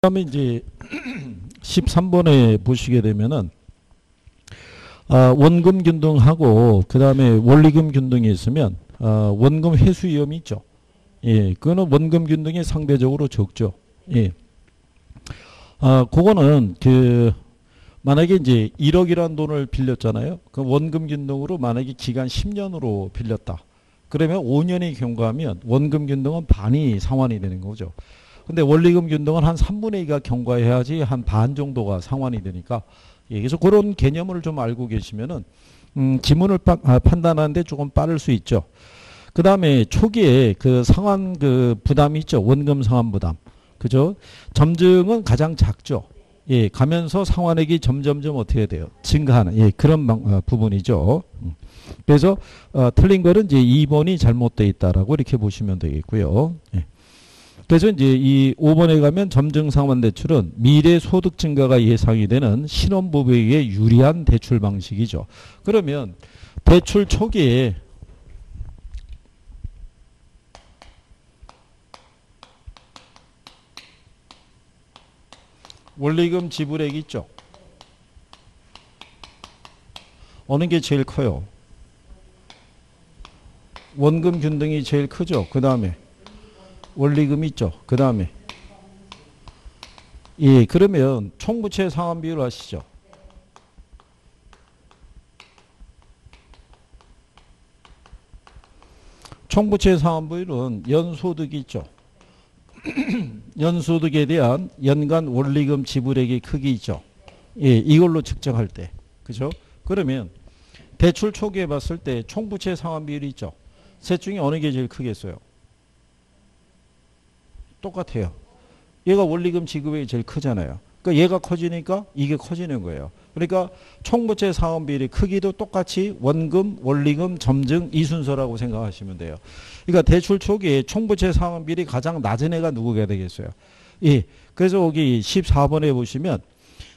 그다음에 이제 13번에 보시게 되면은 원금 균등하고 그다음에 원리금 균등이 있으면 원금 회수 위험이 있죠. 예, 그거는 원금 균등이 상대적으로 적죠. 예. 그거는 만약에 이제 1억이라는 돈을 빌렸잖아요. 그 원금 균등으로 만약에 기간 10년으로 빌렸다. 그러면 5년이 경과하면 원금 균등은 반이 상환이 되는 거죠. 근데 원리금 균등은 한 3분의 2가 경과해야지 한 반 정도가 상환이 되니까, 예, 그래서 그런 개념을 좀 알고 계시면은 지문을 판단하는데 조금 빠를 수 있죠. 그 다음에 초기에 그 상환 부담이 있죠. 원금 상환 부담. 그죠? 점증은 가장 작죠. 예, 가면서 상환액이 점점점 어떻게 돼요? 증가하는, 예, 그런 부분이죠. 그래서 틀린 거는 이제 2번이 잘못되어 있다라고 이렇게 보시면 되겠고요. 예. 그래서 이제 이 5번에 가면 점증 상환 대출은 미래 소득 증가가 예상이 되는 신혼부부에게 유리한 대출 방식이죠. 그러면 대출 초기에 원리금 지불액이 있죠. 어느 게 제일 커요? 원금 균등이 제일 크죠. 그 다음에 원리금이 있죠. 그 다음에, 예, 그러면 총부채 상환 비율 아시죠? 총부채 상환 비율은 연소득이 있죠. 연소득에 대한 연간 원리금 지불액의 크기 있죠. 예, 이걸로 측정할 때. 그죠? 그러면 대출 초기에 봤을 때 총부채 상환 비율이 있죠. 셋 중에 어느 게 제일 크겠어요? 똑같아요. 얘가 원리금 지급액이 제일 크잖아요. 그러니까 얘가 커지니까 이게 커지는 거예요. 그러니까 총부채 상환 비율의 크기도 똑같이 원금, 원리금, 점증 이 순서라고 생각하시면 돼요. 그러니까 대출 초기에 총부채 상환 비율이 가장 낮은 애가 누구가 되겠어요? 예. 그래서 여기 14번에 보시면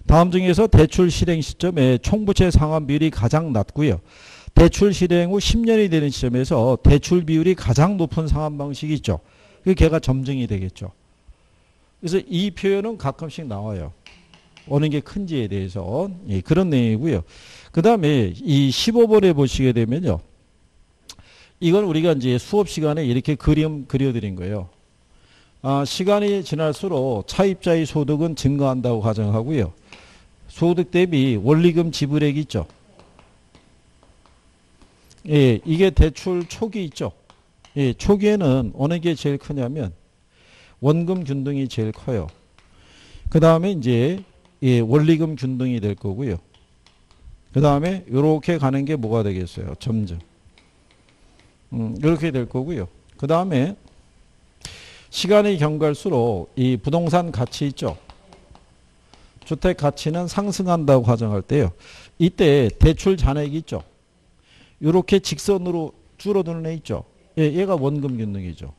다음 중에서 대출 실행 시점에 총부채 상환 비율이 가장 낮고요. 대출 실행 후 10년이 되는 시점에서 대출 비율이 가장 높은 상환 방식이 있죠. 그 걔가 점증이 되겠죠. 그래서 이 표현은 가끔씩 나와요. 어느 게 큰지에 대해서. 예, 그런 내용이고요. 그 다음에 이 15번에 보시게 되면요. 이건 우리가 이제 수업 시간에 이렇게 그려드린 거예요. 시간이 지날수록 차입자의 소득은 증가한다고 가정하고요. 소득 대비 원리금 지불액이 있죠. 예, 이게 대출 초기 있죠. 예, 초기에는 어느 게 제일 크냐면 원금 균등이 제일 커요. 그 다음에 이제 예, 원리금 균등이 될 거고요. 그 다음에 이렇게 가는 게 뭐가 되겠어요? 점점. 이렇게 될 거고요. 그 다음에 시간이 경과할수록 이 부동산 가치 있죠. 주택 가치는 상승한다고 가정할 때요. 이때 대출 잔액이 있죠. 이렇게 직선으로 줄어드는 애 있죠. 예, 얘가 원금 균등이죠.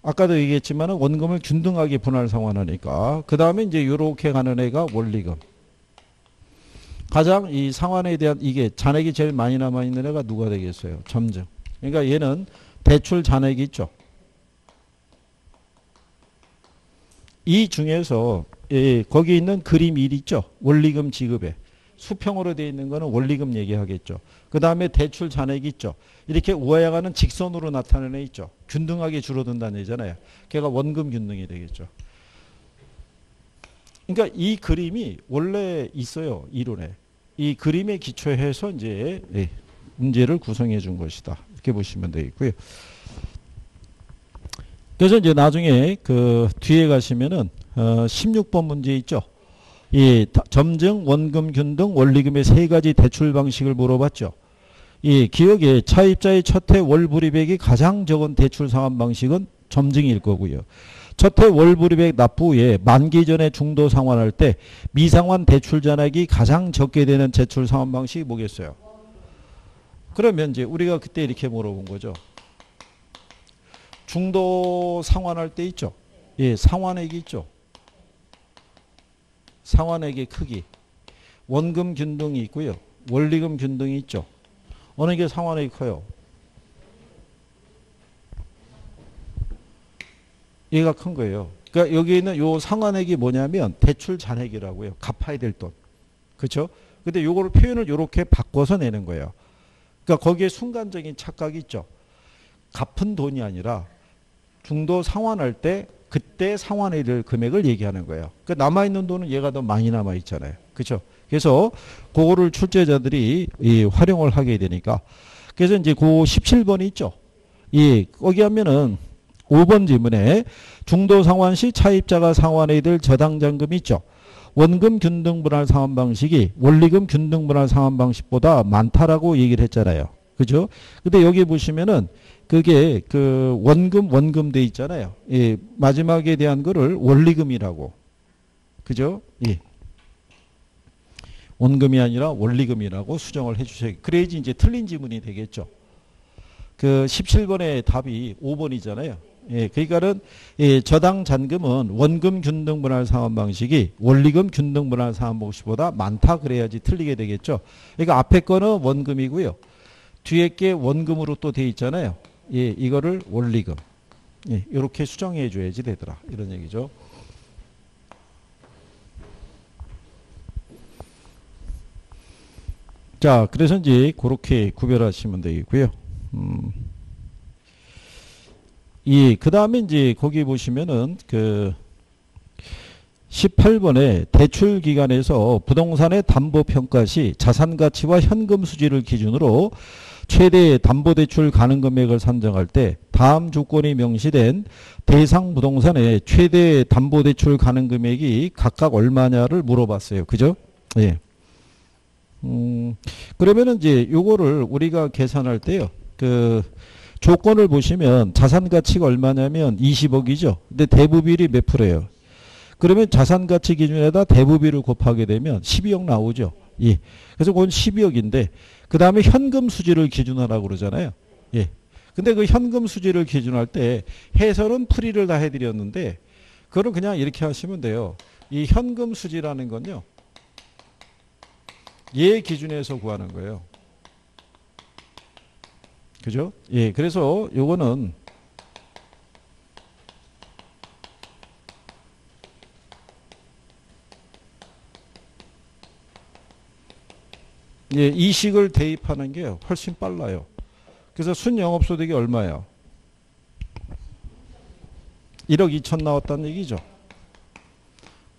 아까도 얘기했지만 원금을 균등하게 분할 상환하니까. 그 다음에 이제 이렇게 가는 애가 원리금. 가장 이 상환에 대한 이게 잔액이 제일 많이 남아있는 애가 누가 되겠어요? 점증. 그러니까 얘는 대출 잔액이 있죠. 이 중에서 예, 거기 있는 그림 1 있죠. 원리금 지급에. 수평으로 되어 있는 거는 원리금 얘기하겠죠. 그 다음에 대출 잔액이 있죠. 이렇게 우하향하는 직선으로 나타나는 애 있죠. 균등하게 줄어든다는 얘기잖아요. 걔가 원금 균등이 되겠죠. 그러니까 이 그림이 원래 있어요. 이론에. 이 그림에 기초해서 이제 문제를 구성해 준 것이다. 이렇게 보시면 되겠고요. 그래서 이제 나중에 그 뒤에 가시면은 16번 문제 있죠. 이 점증, 원금 균등, 원리금의 세 가지 대출 방식을 물어봤죠. 이 기억에 차입자의 첫해 월불입액이 가장 적은 대출 상환 방식은 점증일 거고요. 첫해 월불입액 납부 후에 만기 전에 중도 상환할 때 미상환 대출 잔액이 가장 적게 되는 대출 상환 방식이 뭐겠어요? 그러면 이제 우리가 그때 이렇게 물어본 거죠. 중도 상환할 때 있죠. 예, 상환액이 있죠. 상환액의 크기. 원금 균등이 있고요. 원리금 균등이 있죠. 어느 게 상환액이 커요? 얘가 큰 거예요. 그러니까 여기 있는 요 상환액이 뭐냐면 대출 잔액이라고요. 갚아야 될 돈. 그렇죠? 근데 요거를 표현을 요렇게 바꿔서 내는 거예요. 그러니까 거기에 순간적인 착각이 있죠. 갚은 돈이 아니라 중도 상환할 때 그때 상환해야 될 금액을 얘기하는 거예요. 그러니까 남아있는 돈은 얘가 더 많이 남아있잖아요. 그렇죠? 그래서 그거를 출제자들이 활용을 하게 되니까 그래서 이제 그 17번이 있죠. 거기 하면은 5번 지문에 중도 상환 시 차입자가 상환해야 될 저당잔금이 있죠. 원금 균등 분할 상환 방식이 원리금 균등 분할 상환 방식보다 많다라고 얘기를 했잖아요. 그죠? 근데 여기 보시면은 그게 그 원금 돼 있잖아요. 마지막에 대한 거를 원리금이라고. 그죠? 원금이 아니라 원리금이라고 수정을 해 주셔야, 그래야지 이제 틀린 지문이 되겠죠. 그 17번의 답이 5번이잖아요. 그러니까는 저당 잔금은 원금 균등 분할 상환 방식이 원리금 균등 분할 상환 방식보다 많다 그래야지 틀리게 되겠죠. 그러니까 앞에 거는 원금이고요. 뒤에 게 원금으로 또 돼 있잖아요. 이거를 원리금. 이렇게 수정해 줘야지 되더라. 이런 얘기죠. 자, 그래서 이제 그렇게 구별하시면 되겠고요. 그 다음에 이제 거기 보시면은 그 18번에 대출 기간에서 부동산의 담보 평가 시 자산 가치와 현금 수지를 기준으로 최대 담보대출 가능 금액을 산정할 때 다음 조건이 명시된 대상 부동산의 최대 담보대출 가능 금액이 각각 얼마냐를 물어봤어요. 그죠? 예. 그러면은 이제 요거를 우리가 계산할 때요. 그 조건을 보시면 자산 가치가 얼마냐면 20억이죠. 근데 대부비율이 몇 프로예요? 그러면 자산 가치 기준에다 대부비를 곱하게 되면 12억 나오죠. 예. 그래서 그건 12억인데 그 다음에 현금 수지를 기준하라고 그러잖아요. 예. 근데 그 현금 수지를 기준할 때 해설은 풀이를 다 해드렸는데 그거는 그냥 이렇게 하시면 돼요. 이 현금 수지라는 건요. 얘 기준에서 구하는 거예요. 그죠? 예. 그래서 요거는 이식을 대입하는 게 훨씬 빨라요. 그래서 순영업소득이 얼마예요? 1억 2천 나왔다는 얘기죠.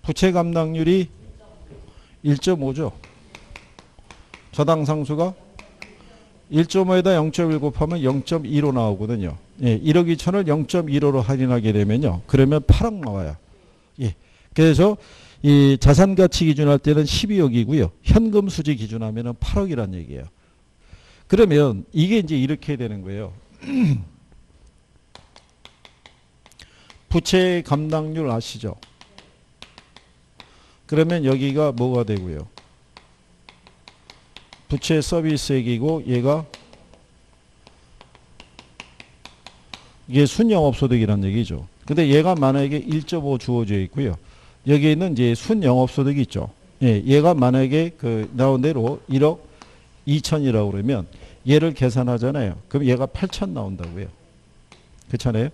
부채 감당률이 1.5죠. 저당상수가 1.5에다 0.1 곱하면 0.25 나오거든요. 1억 2천을 0.15로 할인하게 되면요. 그러면 8억 나와요. 그래서 이 자산가치 기준할 때는 12억이고요. 현금 수지 기준하면 8억이란 얘기예요. 그러면 이게 이제 이렇게 되는 거예요. 부채 감당률 아시죠? 그러면 여기가 뭐가 되고요? 부채 서비스액이고 얘가 이게 순영업소득이란 얘기죠. 근데 얘가 만약에 1.5 주어져 있고요. 여기에는 이제 순영업소득이 있죠. 얘가 만약에 그 나온 대로 1억 2천이라고 그러면 얘를 계산하잖아요. 그럼 얘가 8천 나온다고요. 그렇잖아요.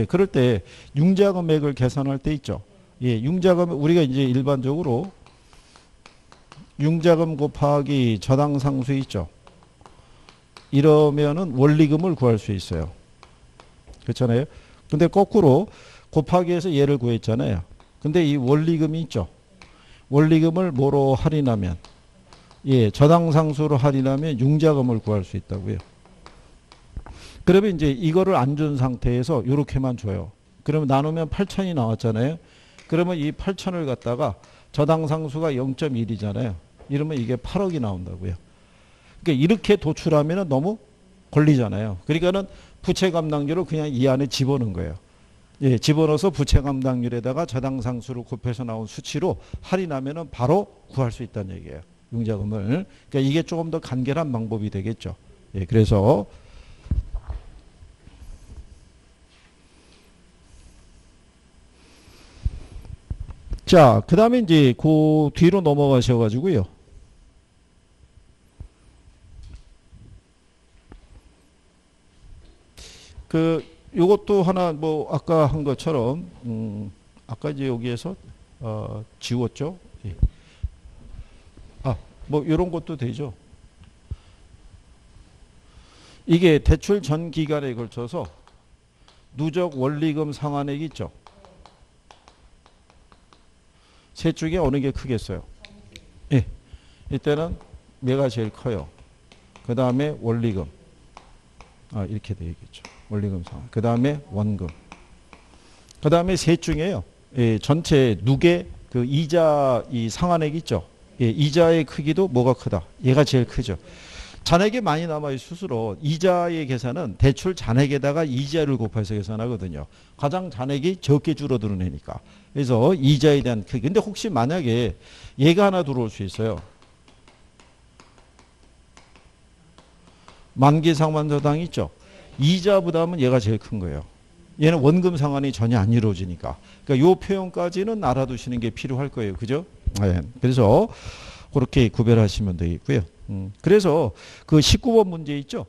그럴 때 융자금액을 계산할 때 있죠. 융자금 우리가 이제 일반적으로 융자금 곱하기 저당상수 있죠. 이러면은 원리금을 구할 수 있어요. 그렇잖아요. 근데 거꾸로 곱하기해서 얘를 구했잖아요. 근데 이 원리금이 있죠. 원리금을 뭐로 할인하면 저당상수로 할인하면 융자금을 구할 수 있다고요. 그러면 이제 이거를 안 준 상태에서 이렇게만 줘요. 그러면 나누면 8천이 나왔잖아요. 그러면 이 8천을 갖다가 저당상수가 0.1이잖아요. 이러면 이게 8억이 나온다고요. 그러니까 이렇게 도출하면 너무 걸리잖아요. 그러니까는 부채 감당률을 그냥 이 안에 집어넣은 거예요. 집어넣어서 부채 감당률에다가 저당상수를 곱해서 나온 수치로 할인하면은 바로 구할 수 있다는 얘기예요. 융자금을. 그러니까 이게 조금 더 간결한 방법이 되겠죠. 그래서 자, 그 다음에 이제 그 뒤로 넘어가셔가지고요. 요것도 하나 뭐 아까 한 것처럼 아까 이제 여기에서 지웠죠. 예. 뭐 이런 것도 되죠. 이게 대출 전 기간에 걸쳐서 누적 원리금 상환액이 있죠. 셋 중에 어느 게 크겠어요? 예. 이때는 얘가 제일 커요. 그 다음에 원리금. 이렇게 되겠죠. 원리금 상환. 그 다음에 원금. 그 다음에 셋 중에요. 예, 전체 누계 그 이자 이 상환액 있죠. 예, 이자의 크기도 뭐가 크다. 얘가 제일 크죠. 잔액이 많이 남아있을수록 이자의 계산은 대출 잔액에다가 이자를 곱해서 계산하거든요. 가장 잔액이 적게 줄어드는 애니까. 그래서 이자에 대한 크기. 근데 혹시 만약에 얘가 하나 들어올 수 있어요. 만기 상환자당 있죠. 이자 부담은 얘가 제일 큰 거예요. 얘는 원금 상환이 전혀 안 이루어지니까. 그러니까 요 표현까지는 알아두시는 게 필요할 거예요. 그죠? 네. 그래서 그렇게 구별하시면 되겠고요. 그래서 그 19번 문제 있죠?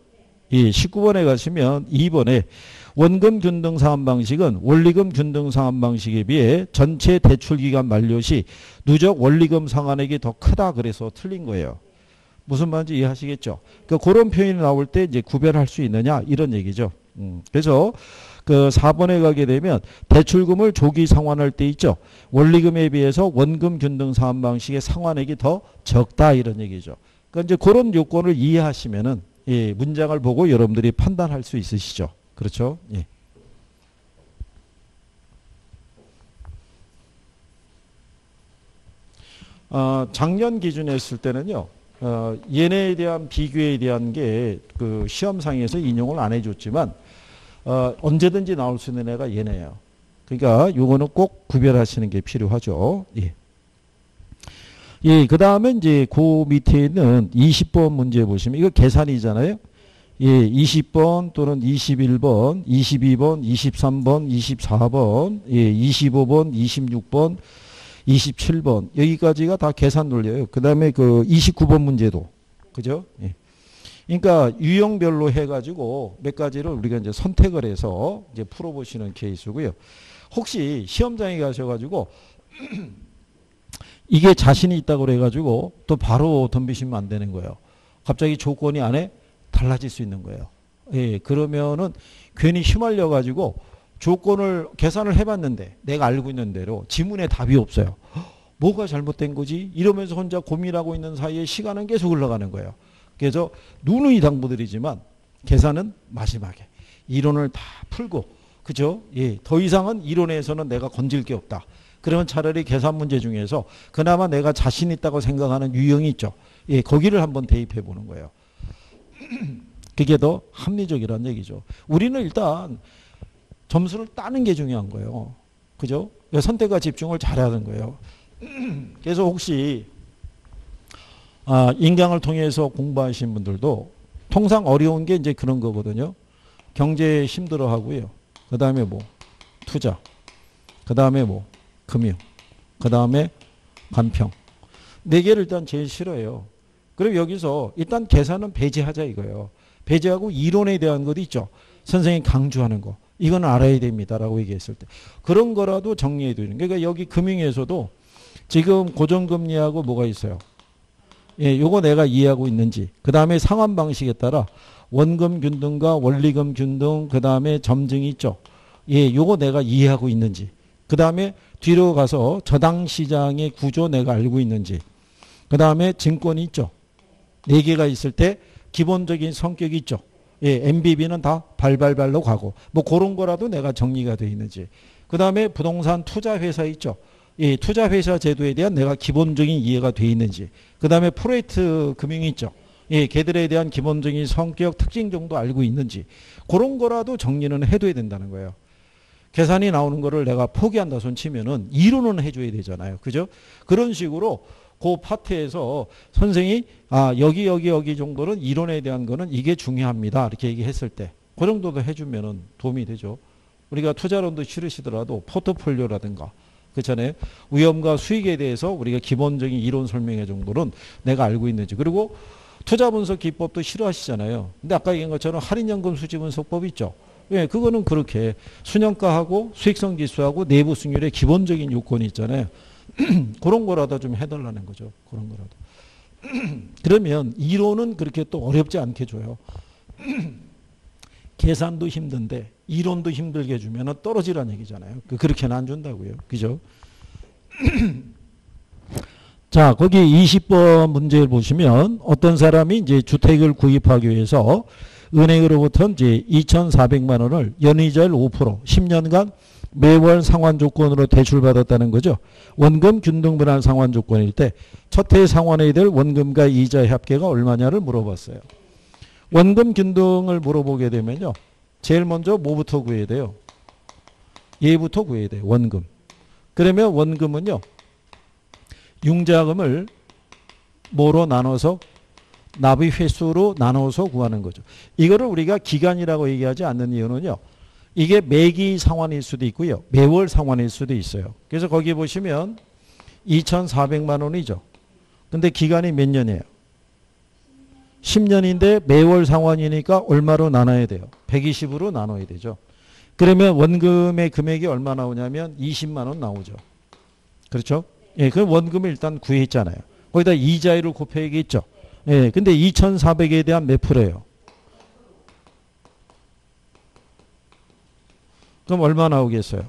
이 19번에 가시면 2번에 원금 균등 상환 방식은 원리금 균등 상환 방식에 비해 전체 대출 기간 만료 시 누적 원리금 상환액이 더 크다 그래서 틀린 거예요. 무슨 말인지 이해하시겠죠? 그러니까 그런 표현이 나올 때 이제 구별할 수 있느냐 이런 얘기죠. 그래서 그 4번에 가게 되면 대출금을 조기 상환할 때 있죠. 원리금에 비해서 원금 균등 상환 방식의 상환액이 더 적다 이런 얘기죠. 그러니까 이제 그런 요건을 이해하시면은 예, 문장을 보고 여러분들이 판단할 수 있으시죠. 그렇죠? 예. 작년 기준에 했을 때는요. 얘네에 대한 비교에 대한 게 그 시험상에서 인용을 안 해줬지만 언제든지 나올 수 있는 애가 얘네예요. 그러니까 요거는 꼭 구별하시는 게 필요하죠. 예. 예, 그 다음에 이제 그 밑에 있는 20번 문제 보시면 이거 계산이잖아요. 예, 20번 또는 21번, 22번, 23번, 24번, 예, 25번, 26번, 27번 여기까지가 다 계산 논리예요. 그 다음에 그 29번 문제도 그죠? 예. 그러니까 유형별로 해가지고 몇 가지를 우리가 이제 선택을 해서 이제 풀어보시는 케이스고요. 혹시 시험장에 가셔가지고 이게 자신이 있다고 그래가지고 또 바로 덤비시면 안 되는 거예요. 갑자기 조건이 안에 달라질 수 있는 거예요. 예, 그러면은 괜히 휘말려가지고 조건을 계산을 해봤는데 내가 알고 있는 대로 지문에 답이 없어요. 뭐가 잘못된 거지? 이러면서 혼자 고민하고 있는 사이에 시간은 계속 흘러가는 거예요. 그래서 누누이 당부드리지만 계산은 마지막에 이론을 다 풀고 그죠? 예, 더 이상은 이론에서는 내가 건질 게 없다. 그러면 차라리 계산 문제 중에서 그나마 내가 자신 있다고 생각하는 유형이 있죠. 예, 거기를 한번 대입해 보는 거예요. 그게 더 합리적이라는 얘기죠. 우리는 일단 점수를 따는 게 중요한 거예요. 그죠? 선택과 집중을 잘하는 거예요. 그래서 혹시 인강을 통해서 공부하신 분들도 통상 어려운 게 이제 그런 거거든요. 경제 힘들어 하고요. 그 다음에 뭐 투자, 그 다음에 뭐 금융, 그 다음에 간평. 네 개를 일단 제일 싫어해요. 그럼 여기서 일단 계산은 배제하자 이거예요. 배제하고 이론에 대한 것도 있죠. 선생님이 강조하는 거. 이건 알아야 됩니다라고 얘기했을 때. 그런 거라도 정리해 두는. 그러니까 여기 금융에서도 지금 고정금리하고 뭐가 있어요? 예, 요거 내가 이해하고 있는지. 그 다음에 상환 방식에 따라 원금 균등과 원리금 균등, 그 다음에 점증이 있죠. 예, 요거 내가 이해하고 있는지. 그 다음에 뒤로 가서 저당 시장의 구조 내가 알고 있는지. 그 다음에 증권이 있죠. 네 개가 있을 때 기본적인 성격이 있죠. 예, MBB는 다 발발발로 가고 뭐 그런 거라도 내가 정리가 되어 있는지. 그 다음에 부동산 투자회사 있죠. 예, 투자회사 제도에 대한 내가 기본적인 이해가 되어 있는지. 그 다음에 프로젝트 금융이 있죠. 예, 걔들에 대한 기본적인 성격 특징 정도 알고 있는지. 그런 거라도 정리는 해둬야 된다는 거예요. 계산이 나오는 거를 내가 포기한다 손 치면은 이론은 해줘야 되잖아요. 그죠? 그런 식으로 그 파트에서 선생이 여기 정도는 이론에 대한 거는 이게 중요합니다. 이렇게 얘기했을 때 그 정도도 해주면은 도움이 되죠. 우리가 투자론도 싫으시더라도 포트폴리오라든가 그렇잖아요. 위험과 수익에 대해서 우리가 기본적인 이론 설명회 정도는 내가 알고 있는지. 그리고 투자 분석 기법도 싫어하시잖아요. 근데 아까 얘기한 것처럼 할인연금 수지 분석법 있죠. 예, 그거는 그렇게 순영가하고 수익성 지수하고 내부 승률의 기본적인 요건이 있잖아요. 그런 거라도 좀 해달라는 거죠. 그런 거라도. 그러면 이론은 그렇게 또 어렵지 않게 줘요. 계산도 힘든데 이론도 힘들게 주면 떨어지라는 얘기잖아요. 그렇게는 안 준다고요. 그죠? 자, 거기 20번 문제를 보시면 어떤 사람이 이제 주택을 구입하기 위해서 은행으로부터 이제 2,400만 원을 연이자율 5%, 10년간 매월 상환 조건으로 대출받았다는 거죠. 원금 균등 분할 상환 조건일 때 첫 해 상환해야 될 원금과 이자의 합계가 얼마냐를 물어봤어요. 원금 균등을 물어보게 되면요. 제일 먼저 뭐부터 구해야 돼요? 얘부터 구해야 돼요. 원금. 그러면 원금은요. 융자금을 뭐로 나눠서 납입 횟수로 나눠서 구하는 거죠. 이거를 우리가 기간이라고 얘기하지 않는 이유는요. 이게 매기 상환일 수도 있고요. 매월 상환일 수도 있어요. 그래서 거기 보시면 2,400만 원이죠. 근데 기간이 몇 년이에요? 10년인데 매월 상환이니까 얼마로 나눠야 돼요? 120으로 나눠야 되죠. 그러면 원금의 금액이 얼마 나오냐면 20만 원 나오죠. 그렇죠? 예, 그 원금을 일단 구했잖아요. 거기다 이자율을 곱해야겠죠. 예, 근데 2,400에 대한 몇 프로예요? 그럼 얼마 나오겠어요?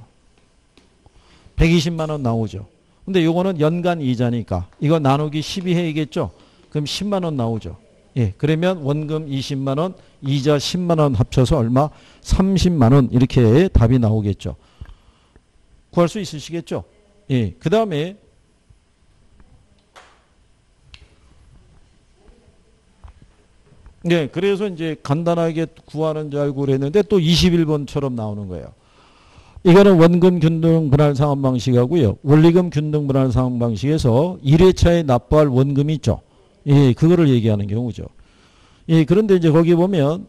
120만 원 나오죠. 근데 요거는 연간 이자니까 이거 나누기 12해야겠죠. 그럼 10만 원 나오죠. 예, 그러면 원금 20만 원, 이자 10만 원 합쳐서 얼마? 30만 원 이렇게 답이 나오겠죠. 구할 수 있으시겠죠? 예, 그 다음에 네, 그래서 이제 간단하게 구하는 줄 알고 그랬는데 또 21번처럼 나오는 거예요. 이거는 원금 균등 분할 상환 방식하고요. 원리금 균등 분할 상환 방식에서 1회차에 납부할 원금이 있죠. 예, 그거를 얘기하는 경우죠. 예, 그런데 이제 거기 보면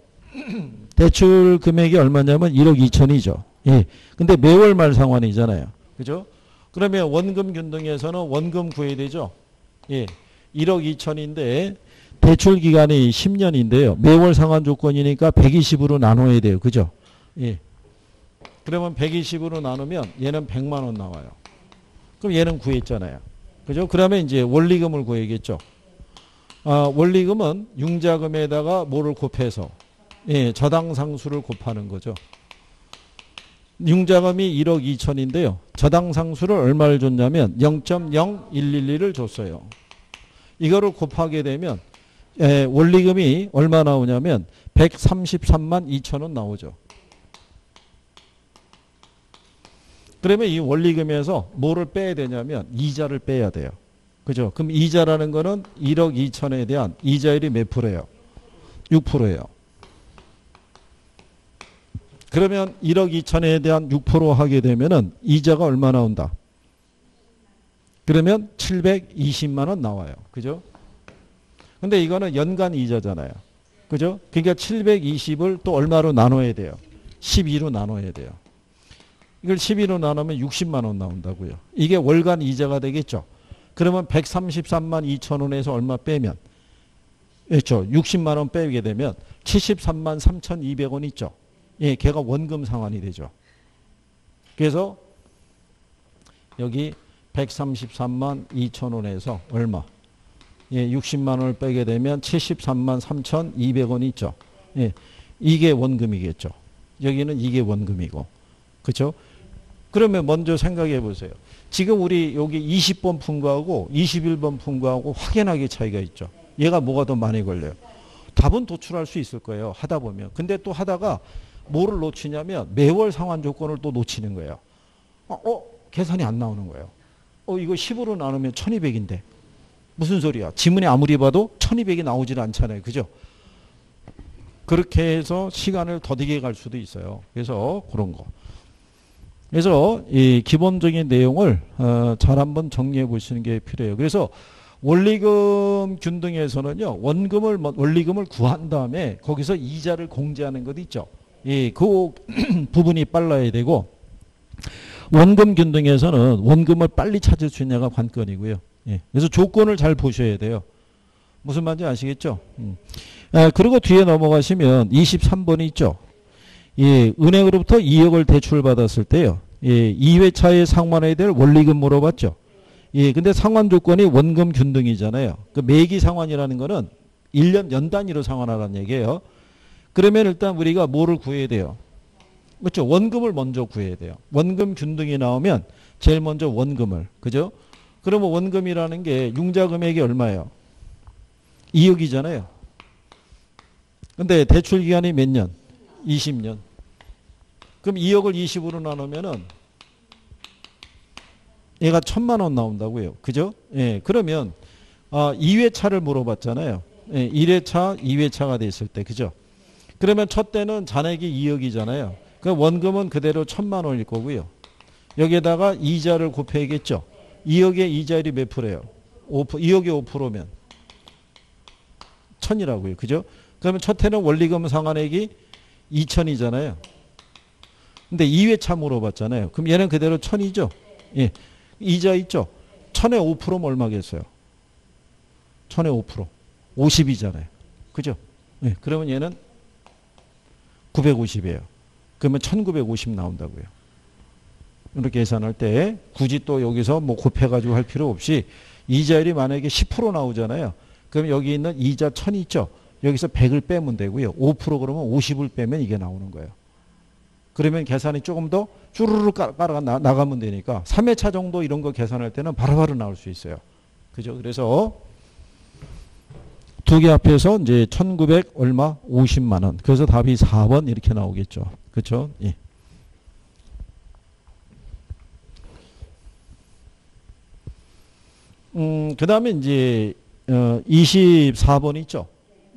대출 금액이 얼마냐면 1억 2천이죠. 예, 근데 매월 말 상환이잖아요. 그죠? 그러면 원금 균등에서는 원금 구해야 되죠. 예, 1억 2천인데 대출 기간이 10년인데요. 매월 상환 조건이니까 120으로 나눠야 돼요. 그죠? 예. 그러면 120으로 나누면 얘는 100만 원 나와요. 그럼 얘는 구했잖아요. 그죠? 그러면 이제 원리금을 구해야겠죠. 원리금은 융자금에다가 뭐를 곱해서 예, 저당 상수를 곱하는 거죠. 융자금이 1억 2천인데요. 저당 상수를 얼마를 줬냐면 0.0112를 줬어요. 이거를 곱하게 되면 원리금이 얼마 나오냐면 133만 2천 원 나오죠. 그러면 이 원리금에서 뭐를 빼야 되냐면 이자를 빼야 돼요. 그죠? 그럼 이자라는 거는 1억 2천에 대한 이자율이 몇 프로예요? 6%예요. 그러면 1억 2천에 대한 6% 하게 되면은 이자가 얼마 나온다? 그러면 720만 원 나와요. 그죠? 근데 이거는 연간 이자잖아요. 그죠? 그러니까 720을 또 얼마로 나눠야 돼요? 12로 나눠야 돼요. 이걸 12로 나누면 60만 원 나온다고요. 이게 월간 이자가 되겠죠. 그러면 133만 2천 원에서 얼마 빼면 그렇죠. 60만 원 빼게 되면 73만 3,200원 있죠. 예, 걔가 원금 상환이 되죠. 그래서 여기 133만 2천 원에서 얼마? 예, 60만 원을 빼게 되면 73만 3,200원 있죠. 예, 이게 원금이겠죠. 여기는 이게 원금이고. 그렇죠? 그러면 먼저 생각해 보세요. 지금 우리 여기 20번 푼 거하고 21번 푼 거하고 확연하게 차이가 있죠. 얘가 뭐가 더 많이 걸려요? 답은 도출할 수 있을 거예요. 하다 보면. 근데 또 하다가 뭐를 놓치냐면 매월 상환 조건을 또 놓치는 거예요. 계산이 안 나오는 거예요. 이거 10으로 나누면 1200인데. 무슨 소리야? 지문에 아무리 봐도 1200이 나오질 않잖아요. 그죠? 그렇게 해서 시간을 더디게 갈 수도 있어요. 그래서 그런 거. 그래서 이 기본적인 내용을 잘 한번 정리해 보시는 게 필요해요. 그래서 원리금 균등에서는요. 원리금을 구한 다음에 거기서 이자를 공제하는 것 있죠. 예, 그 부분이 빨라야 되고 원금 균등에서는 원금을 빨리 찾을 수 있냐가 관건이고요. 예, 그래서 조건을 잘 보셔야 돼요. 무슨 말인지 아시겠죠? 그리고 뒤에 넘어가시면 23번이 있죠. 예, 은행으로부터 2억을 대출받았을 때요. 예, 2회차에 상환해야 될 원리금 물어봤죠. 예, 근데 상환 조건이 원금 균등이잖아요. 그 매기 상환이라는 거는 1년 연 단위로 상환하라는 얘기예요. 그러면 일단 우리가 뭐를 구해야 돼요? 그렇죠. 원금을 먼저 구해야 돼요. 원금 균등이 나오면 제일 먼저 원금을. 그죠? 그러면 원금이라는 게 융자 금액이 얼마예요? 2억이잖아요. 근데 대출 기간이 몇 년? 20년. 그럼 2억을 20으로 나누면은 얘가 1,000만 원 나온다고요. 그죠? 예. 그러면 2회차를 물어봤잖아요. 예, 1회차, 2회차가 됐을 때. 그죠? 그러면 첫 때는 잔액이 2억이잖아요. 그 원금은 그대로 1,000만 원일 거고요. 여기에다가 이자를 곱해야겠죠. 2억의 이자율이 몇 프로예요? 5%, 2억의 5%면 1,000이라고요. 그죠? 그러면 첫 해는 원리금 상환액이 2,000이잖아요. 근데 2회차 물어봤잖아요. 그럼 얘는 그대로 1,000이죠. 예. 이자 있죠. 1,000에 5%면 얼마겠어요? 1,000에 5%. 50이잖아요. 그죠? 예. 그러면 얘는 950이에요. 그러면 1950 나온다고요. 이렇게 계산할 때 굳이 또 여기서 뭐 곱해가지고 할 필요 없이 이자율이 만약에 10% 나오잖아요. 그럼 여기 있는 이자 1,000 있죠. 여기서 100을 빼면 되고요. 5% 그러면 50을 빼면 이게 나오는 거예요. 그러면 계산이 조금 더 쭈르르 깔아 나가면 되니까 3회차 정도 이런 거 계산할 때는 바로바로 나올 수 있어요. 그죠? 그래서 두 개 합해서 이제 1,900 얼마? 50만 원. 그래서 답이 4번 이렇게 나오겠죠. 그렇죠? 예. 그 다음에 이제 24번 있죠.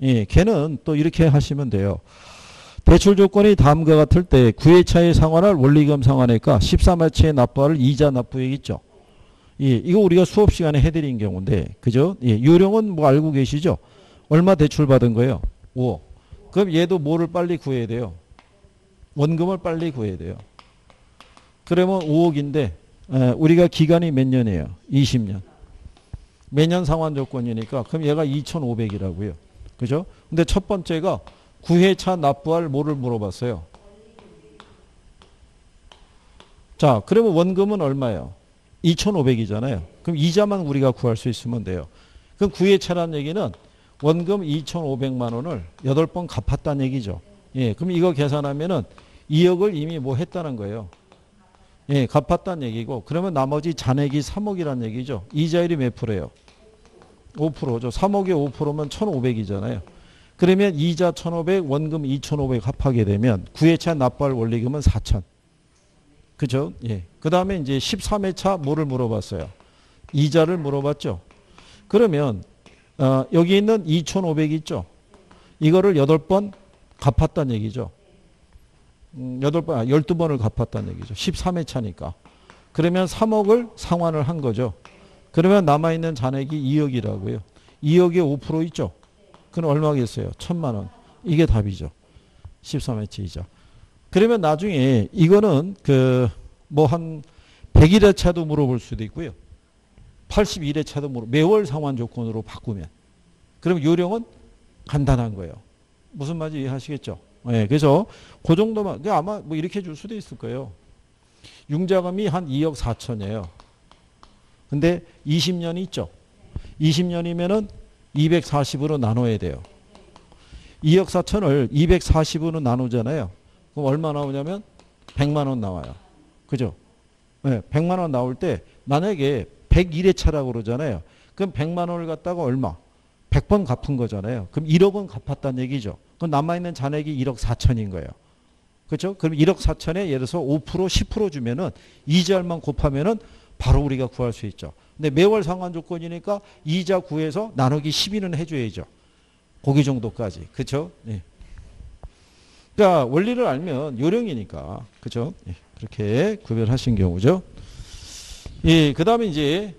예, 걔는 또 이렇게 하시면 돼요. 대출 조건이 다음과 같을 때 9회차에 상환할 원리금 상환액과 13회차에 납부할 이자 납부액 있죠. 예, 이거 우리가 수업 시간에 해드린 경우인데, 그죠? 예, 요령은 뭐 알고 계시죠? 얼마 대출 받은 거예요? 5억. 그럼 얘도 뭐를 빨리 구해야 돼요? 원금을 빨리 구해야 돼요. 그러면 5억인데 우리가 기간이 몇 년이에요? 20년. 매년 상환 조건이니까 그럼 얘가 2,500이라고요. 그죠? 근데 첫 번째가 9회차 납부할 뭐를 물어봤어요? 자, 그러면 원금은 얼마예요? 2,500이잖아요. 그럼 이자만 우리가 구할 수 있으면 돼요. 그럼 9회차라는 얘기는 원금 2,500만 원을 8번 갚았다는 얘기죠. 예, 그럼 이거 계산하면은 2억을 이미 뭐 했다는 거예요. 예, 갚았다는 얘기고, 그러면 나머지 잔액이 3억이라는 얘기죠. 이자율이 몇 프로예요? 5%죠. 3억에 5%면 1,500이잖아요. 그러면 이자 1,500, 원금 2,500 합하게 되면 9회차 납부할 원리금은 4,000. 그죠? 예. 그 다음에 이제 13회차 뭐를 물어봤어요? 이자를 물어봤죠. 그러면 여기 있는 2,500 있죠. 이거를 8번 갚았다는 얘기죠. 12번을 갚았다는 얘기죠. 13회차니까. 그러면 3억을 상환을 한 거죠. 그러면 남아있는 잔액이 2억이라고요. 2억에 5% 있죠. 그럼 얼마겠어요? 1,000만 원. 이게 답이죠. 13회차 이자. 그러면 나중에 이거는 뭐 한 101회차도 물어볼 수도 있고요. 81회차도 매월 상환 조건으로 바꾸면. 그럼 요령은 간단한 거예요. 무슨 말인지 이해하시겠죠? 네, 그래서 그 정도만, 아마 뭐 이렇게 줄 수도 있을 거예요. 융자금이 한 2억 4천이에요. 근데 20년이 있죠. 20년이면은 240으로 나눠야 돼요. 2억 4천을 240으로 나누잖아요. 그럼 얼마 나오냐면 100만 원 나와요. 그죠? 네, 100만 원 나올 때 만약에 101회차라고 그러잖아요. 그럼 100만 원을 갖다가 얼마? 100번 갚은 거잖아요. 그럼 1억은 갚았다는 얘기죠. 그럼 남아있는 잔액이 1억 4천인 거예요. 그렇죠? 그럼 1억 4천에 예를 들어서 5%, 10% 주면은 이자율만 곱하면은 바로 우리가 구할 수 있죠. 근데 매월 상환 조건이니까 이자 구해서 나누기 12는 해줘야죠. 고기 정도까지. 그렇죠? 예. 그러니까 원리를 알면 요령이니까. 그렇죠? 예. 그렇게 구별하신 경우죠. 예. 그다음에 이제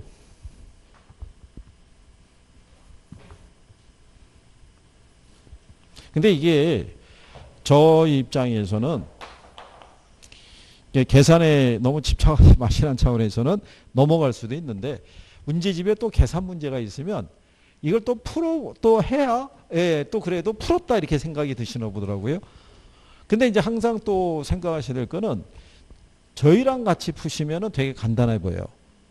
근데 이게 저 입장에서는 계산에 너무 집착하지 마시라는 차원에서는 넘어갈 수도 있는데 문제집에 또 계산 문제가 있으면 이걸 또 해야 예, 또 그래도 풀었다 이렇게 생각이 드시나 보더라고요. 근데 이제 항상 또 생각하셔야 될 거는 저희랑 같이 푸시면은 되게 간단해 보여요.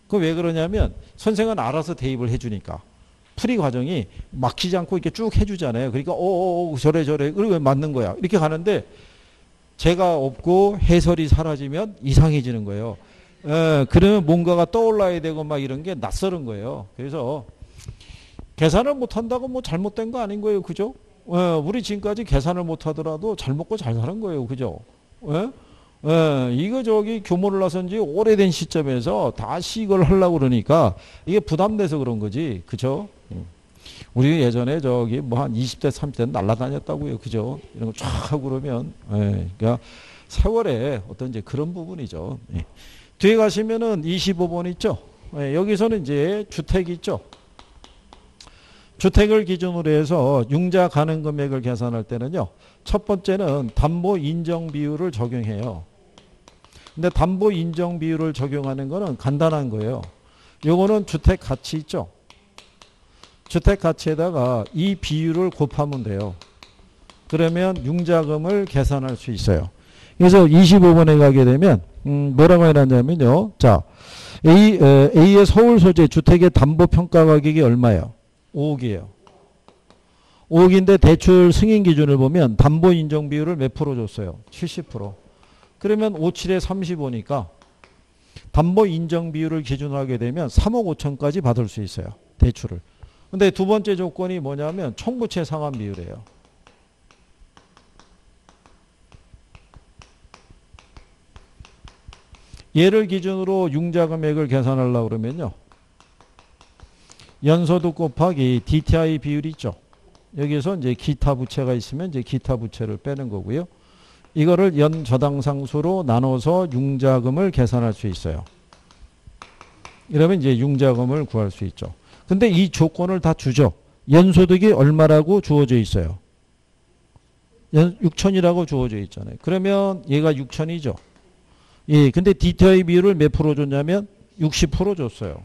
그 왜 그러냐면 선생은 알아서 대입을 해주니까. 풀이 과정이 막히지 않고 이렇게 쭉 해주잖아요. 그러니까 저래 그리고 맞는 거야. 이렇게 가는데 제가 없고 해설이 사라지면 이상해지는 거예요. 그러면 뭔가가 떠올라야 되고 막 이런 게 낯설은 거예요. 그래서 계산을 못한다고 뭐 잘못된 거 아닌 거예요. 그죠? 우리 지금까지 계산을 못하더라도 잘 먹고 잘 사는 거예요. 그죠? 이거 교모를 나선 지 오래된 시점에서 다시 이걸 하려고 그러니까 이게 부담돼서 그런 거지. 그죠? 우리 예전에 뭐 한 20대, 30대 날라다녔다고요. 그죠? 이런 거 쫙 하고 그러면, 그러니까 세월에 어떤 이제 그런 부분이죠. 뒤에 가시면은 25번 있죠? 여기서는 이제 주택이 있죠? 주택을 기준으로 해서 융자 가능 금액을 계산할 때는요. 첫 번째는 담보 인정 비율을 적용해요. 근데 담보 인정 비율을 적용하는 거는 간단한 거예요. 요거는 주택 가치 있죠? 주택 가치에다가 이 비율을 곱하면 돼요. 그러면 융자금을 계산할 수 있어요. 그래서 25번에 가게 되면 뭐라고 해놨냐면요. 자, A의 서울 소재 주택의 담보 평가 가격이 얼마예요? 5억이에요. 5억인데 대출 승인 기준을 보면 담보 인정 비율을 몇 프로 줬어요? 70%. 그러면 57에 35니까 담보 인정 비율을 기준으로 하게 되면 3억 5천까지 받을 수 있어요. 대출을. 근데 두 번째 조건이 뭐냐면 총부채 상환 비율이에요. 얘를 기준으로 융자 금액을 계산하려고 그러면요. 연소득 곱하기 DTI 비율이 있죠. 여기서 이제 기타 부채가 있으면 이제 기타 부채를 빼는 거고요. 이거를 연 저당상수로 나눠서 융자금을 계산할 수 있어요. 이러면 이제 융자금을 구할 수 있죠. 근데 이 조건을 다 주죠. 연소득이 얼마라고 주어져 있어요. 6천이라고 주어져 있잖아요. 그러면 얘가 6천이죠. 예, 근데 DTI 비율을 몇 프로 줬냐면 60% 줬어요.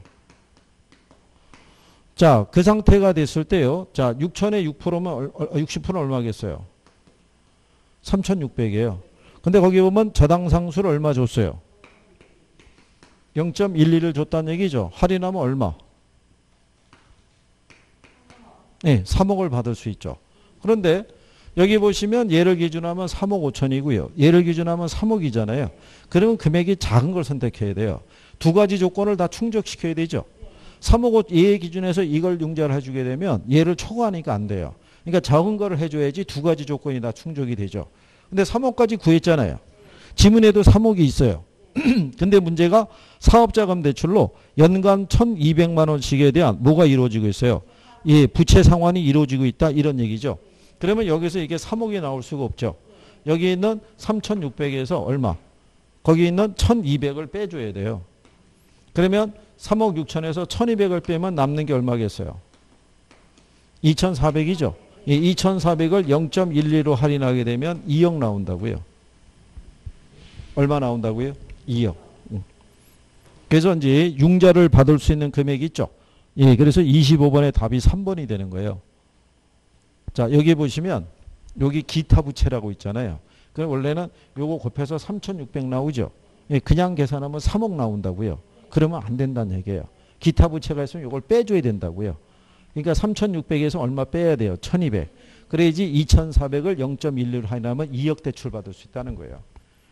자, 그 상태가 됐을 때요. 자, 6천에 6%면 60%는 얼마겠어요? 3,600이에요. 근데 거기 보면 저당상수를 얼마 줬어요? 0.12를 줬다는 얘기죠. 할인하면 얼마? 네, 3억을 받을 수 있죠. 그런데 여기 보시면 얘를 기준하면 3억 5천이고요. 얘를 기준하면 3억이잖아요. 그러면 금액이 작은 걸 선택해야 돼요. 두 가지 조건을 다 충족시켜야 되죠. 3억 5 얘 기준에서 이걸 융자를 해주게 되면 얘를 초과하니까 안 돼요. 그러니까 적은 거를 해줘야지 두 가지 조건이 다 충족이 되죠. 근데 3억까지 구했잖아요. 지문에도 3억이 있어요. 근데 문제가 사업자금 대출로 연간 1,200만 원씩에 대한 뭐가 이루어지고 있어요? 예, 부채 상환이 이루어지고 있다 이런 얘기죠. 그러면 여기서 이게 3억이 나올 수가 없죠. 여기 있는 3,600에서 얼마? 거기 있는 1,200을 빼줘야 돼요. 그러면 3억 6천에서 1,200을 빼면 남는 게 얼마겠어요? 2,400이죠. 이 2,400을 0.12로 할인하게 되면 2억 나온다고요. 얼마 나온다고요? 2억. 그래서 이제 융자를 받을 수 있는 금액이 있죠. 예, 그래서 25번의 답이 3번이 되는 거예요. 자, 여기 보시면 여기 기타 부채라고 있잖아요. 그럼 원래는 요거 곱해서 3,600 나오죠. 예, 그냥 계산하면 3억 나온다고요. 그러면 안 된다는 얘기예요. 기타 부채가 있으면 이걸 빼줘야 된다고요. 그러니까 3,600에서 얼마 빼야 돼요? 1,200. 그래야지 2,400을 0.12로 할인하면 2억 대출 받을 수 있다는 거예요.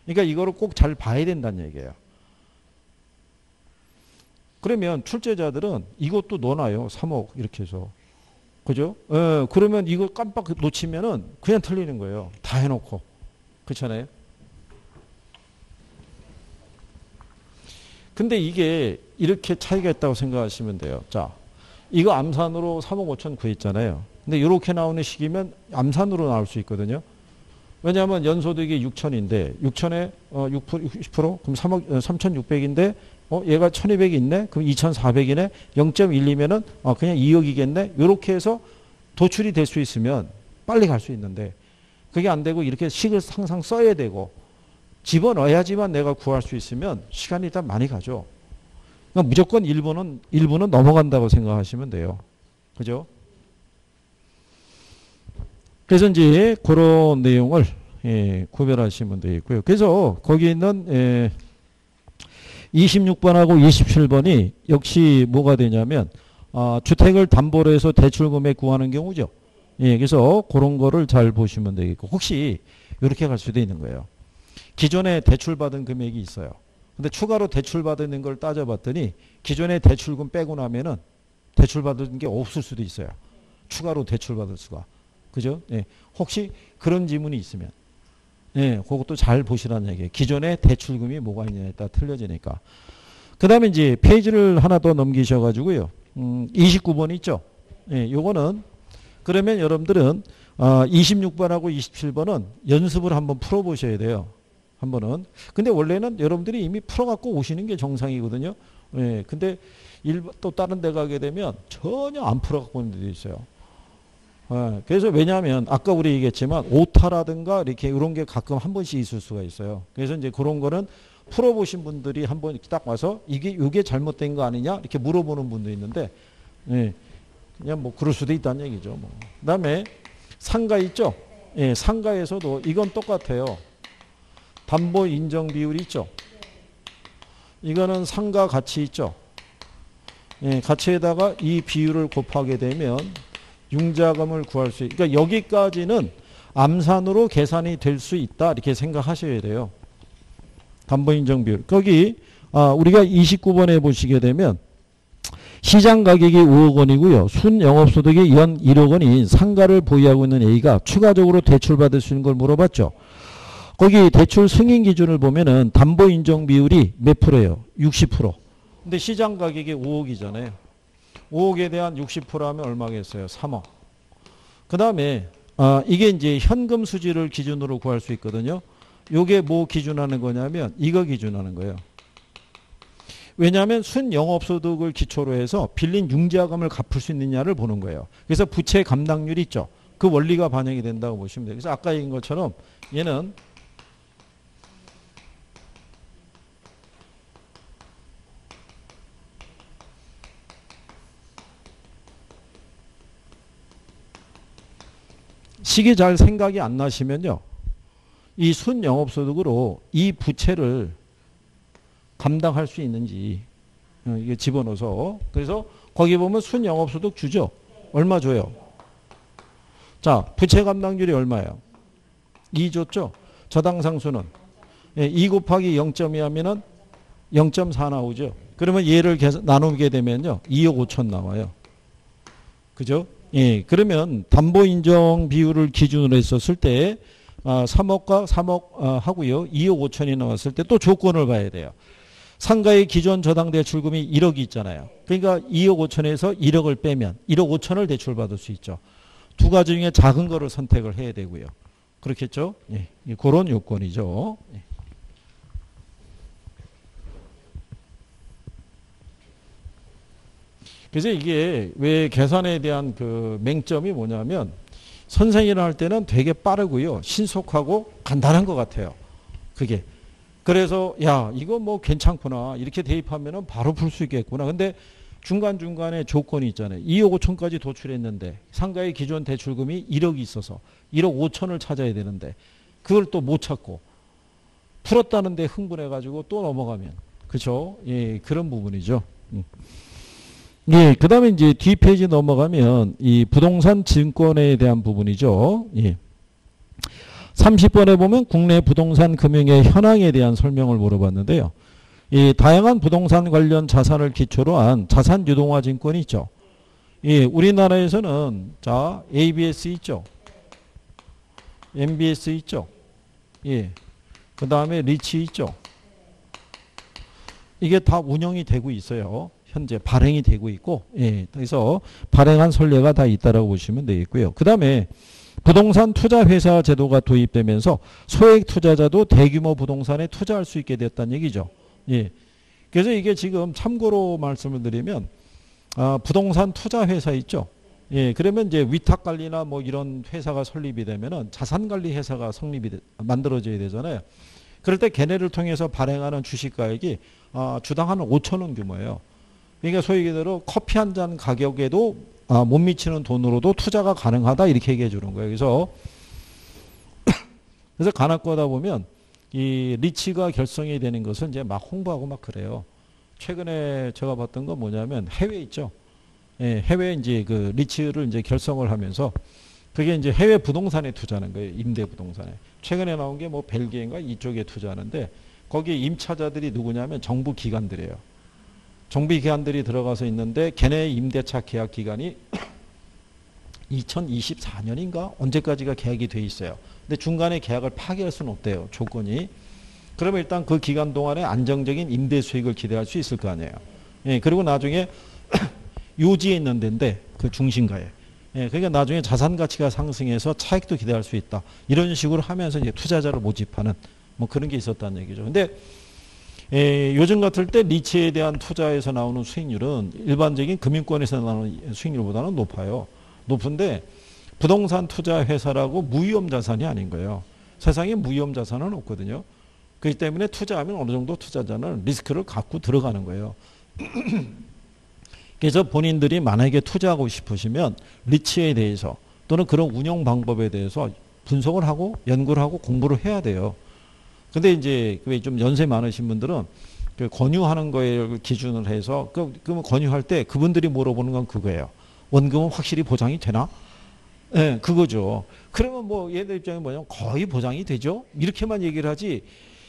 그러니까 이거를 꼭 잘 봐야 된다는 얘기예요. 그러면 출제자들은 이것도 넣어놔요. 3억 이렇게 해서. 그죠? 그러면 이거 깜빡 놓치면은 그냥 틀리는 거예요. 다 해놓고. 그렇잖아요? 근데 이게 이렇게 차이가 있다고 생각하시면 돼요. 자, 이거 암산으로 3억 5천 구했잖아요. 근데 이렇게 나오는 식이면 암산으로 나올 수 있거든요. 왜냐하면 연소득이 6천인데 6천에 6%, 60% 그럼 3억 3,600인데 얘가 1,200이 있네. 그럼 2,400이네. 0.12면은 그냥 2억이겠네. 이렇게 해서 도출이 될 수 있으면 빨리 갈 수 있는데 그게 안 되고 이렇게 식을 항상 써야 되고 집어넣어야지만 내가 구할 수 있으면 시간이 일단 많이 가죠. 그러니까 무조건 일부는 넘어간다고 생각하시면 돼요. 그죠? 그래서 이제 그런 내용을 예, 구별하시면 되겠고요. 그래서 거기 있는 26번하고 27번이 역시 뭐가 되냐면 주택을 담보로 해서 대출 금액 구하는 경우죠. 예, 그래서 그런 거를 잘 보시면 되겠고 혹시 이렇게 갈 수도 있는 거예요. 기존에 대출받은 금액이 있어요. 근데 추가로 대출받은 걸 따져봤더니 기존에 대출금 빼고 나면은 대출받은 게 없을 수도 있어요. 추가로 대출받을 수가. 그죠? 예. 혹시 그런 지문이 있으면 예, 그것도 잘 보시라는 얘기예요. 기존에 대출금이 뭐가 있냐에 따라 틀려지니까. 그 다음에 이제 페이지를 하나 더 넘기셔가지고요. 29번 있죠? 예, 요거는 그러면 여러분들은 26번하고 27번은 연습을 한번 풀어보셔야 돼요. 한 번은. 근데 원래는 여러분들이 이미 풀어갖고 오시는 게 정상이거든요. 예, 근데 또 다른 데 가게 되면 전혀 안 풀어갖고 오는 데도 있어요. 예, 그래서 왜냐하면 아까 우리 얘기했지만 오타라든가 이렇게 이런 게 가끔 한 번씩 있을 수가 있어요. 그래서 이제 그런 거는 풀어보신 분들이 한번 딱 와서 이게 잘못된 거 아니냐 이렇게 물어보는 분도 있는데 예, 그냥 뭐 그럴 수도 있다는 얘기죠. 뭐. 그다음에 상가 있죠. 예, 상가에서도 이건 똑같아요. 담보 인정 비율 있죠. 이거는 상가 가치 있죠. 예, 가치에다가 이 비율을 곱하게 되면 융자금을 구할 수 있다. 그러니까 여기까지는 암산으로 계산이 될 수 있다. 이렇게 생각하셔야 돼요. 담보 인정 비율. 거기 우리가 29번에 보시게 되면 시장 가격이 5억 원이고요. 순 영업소득이 연 1억 원인 상가를 보유하고 있는 A가 추가적으로 대출받을 수 있는 걸 물어봤죠. 거기 대출 승인 기준을 보면은 담보 인정 비율이 몇 프로예요? 60%. 근데 시장 가격이 5억이잖아요. 5억에 대한 60% 하면 얼마겠어요? 3억. 그 다음에 이게 이제 현금 수지를 기준으로 구할 수 있거든요. 요게 뭐 기준하는 거냐면 이거 기준하는 거예요. 왜냐하면 순영업소득을 기초로 해서 빌린 융자금을 갚을 수 있느냐를 보는 거예요. 그래서 부채 감당률이 있죠. 그 원리가 반영이 된다고 보시면 돼요. 그래서 아까 얘기한 것처럼 얘는 시기 잘 생각이 안 나시면요. 이 순영업소득으로 이 부채를 감당할 수 있는지 이게 집어넣어서 그래서 거기 보면 순영업소득 주죠. 얼마 줘요? 자, 부채 감당률이 얼마예요? 2 줬죠. 저당상수는 2 곱하기 0.2 하면은 0.4 나오죠. 그러면 얘를 나누게 되면요. 2억 5천 나와요. 그죠? 예, 그러면 담보 인정 비율을 기준으로 했었을 때 3억과 3억 하고요. 2억 5천이 나왔을 때 또 조건을 봐야 돼요. 상가의 기존 저당 대출금이 1억이 있잖아요. 그러니까 2억 5천에서 1억을 빼면 1억 5천을 대출받을 수 있죠. 두 가지 중에 작은 거를 선택을 해야 되고요. 그렇겠죠? 예, 그런 요건이죠. 예. 그래서 이게 왜 계산에 대한 그 맹점이 뭐냐면 선생이라 할 때는 되게 빠르고요. 신속하고 간단한 것 같아요. 그게. 그래서 야 이거 뭐 괜찮구나. 이렇게 대입하면 바로 풀 수 있겠구나. 근데 중간중간에 조건이 있잖아요. 2억 5천까지 도출했는데 상가의 기존 대출금이 1억이 있어서 1억 5천을 찾아야 되는데 그걸 또 못 찾고 풀었다는데 흥분해가지고 또 넘어가면 그렇죠? 예, 그런 부분이죠. 예, 그 다음에 이제 뒷페이지 넘어가면 이 부동산 증권에 대한 부분이죠. 예. 30번에 보면 국내 부동산 금융의 현황에 대한 설명을 물어봤는데요. 이 다양한 부동산 관련 자산을 기초로 한 자산 유동화 증권이 있죠. 예, 우리나라에서는 자, ABS 있죠. MBS 있죠. 예. 그 다음에 리치 있죠. 이게 다 운영이 되고 있어요. 현재 발행이 되고 있고, 예, 그래서 발행한 선례가 다 있다라고 보시면 되겠고요. 그 다음에 부동산 투자회사 제도가 도입되면서 소액 투자자도 대규모 부동산에 투자할 수 있게 됐다는 얘기죠. 예, 그래서 이게 지금 참고로 말씀을 드리면 부동산 투자회사 있죠. 예, 그러면 이제 위탁관리나 뭐 이런 회사가 설립이 되면은 자산관리 회사가 만들어져야 되잖아요. 그럴 때 걔네를 통해서 발행하는 주식가액이 주당 한 5천 원 규모예요. 그러니까 소위 얘기대로 커피 한 잔 가격에도 못 미치는 돈으로도 투자가 가능하다 이렇게 얘기해 주는 거예요. 그래서 그래서 간혹가다 보면 이 리츠가 결성이 되는 것은 이제 막 홍보하고 막 그래요. 최근에 제가 봤던 건 뭐냐면 해외 있죠. 예, 해외 이제 그 리츠를 이제 결성을 하면서 그게 이제 해외 부동산에 투자하는 거예요. 임대 부동산에. 최근에 나온 게 뭐 벨기에인가 이쪽에 투자하는데 거기에 임차자들이 누구냐면 정부 기관들이에요. 정부 기관들이 들어가서 있는데 걔네 임대차 계약 기간이 2024년인가 언제까지가 계약이 돼 있어요. 근데 중간에 계약을 파기할 수는 없대요. 조건이. 그러면 일단 그 기간 동안에 안정적인 임대 수익을 기대할 수 있을 거 아니에요. 예, 그리고 나중에 요지에 있는 데인데 그 중심가에. 예, 그러니까 나중에 자산 가치가 상승해서 차익도 기대할 수 있다. 이런 식으로 하면서 이제 투자자를 모집하는 뭐 그런 게 있었다는 얘기죠. 근데 요즘 같을 때 리츠에 대한 투자에서 나오는 수익률은 일반적인 금융권에서 나오는 수익률보다는 높아요. 높은데 부동산 투자 회사라고 무위험 자산이 아닌 거예요. 세상에 무위험 자산은 없거든요. 그렇기 때문에 투자하면 어느 정도 투자자는 리스크를 갖고 들어가는 거예요. 그래서 본인들이 만약에 투자하고 싶으시면 리츠에 대해서 또는 그런 운영 방법에 대해서 분석을 하고 연구를 하고 공부를 해야 돼요. 근데 이제 좀 연세 많으신 분들은 그 권유하는 거에 기준을 해서 그 권유할 때 그분들이 물어보는 건 그거예요. 원금은 확실히 보장이 되나? 네, 그거죠. 그러면 뭐 얘들 입장에 뭐냐면 거의 보장이 되죠. 이렇게만 얘기를 하지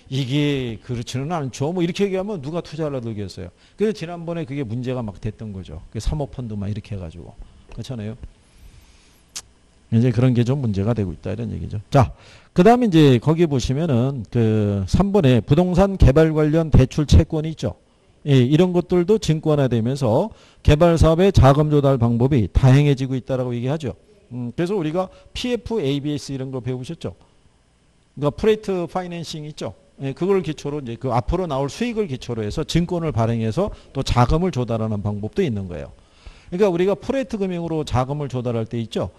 이게 그렇지는 않죠. 뭐 이렇게 얘기하면 누가 투자를 들겠어요. 그래서 지난번에 그게 문제가 막 됐던 거죠. 그 사모펀드 막 이렇게 해가지고 그렇잖아요. 이제 그런 게 좀 문제가 되고 있다 이런 얘기죠. 자, 그 다음에 이제 거기 보시면은 그 3번에 부동산 개발 관련 대출 채권이 있죠. 예, 이런 것들도 증권화되면서 개발 사업의 자금 조달 방법이 다양해지고 있다라고 얘기하죠. 그래서 우리가 PF, ABS 이런 거 배우셨죠. 그러니까 프레이트 파이낸싱 있죠. 예, 그걸 기초로 이제 그 앞으로 나올 수익을 기초로 해서 증권을 발행해서 또 자금을 조달하는 방법도 있는 거예요. 그러니까 우리가 프레이트 금융으로 자금을 조달할 때 있죠.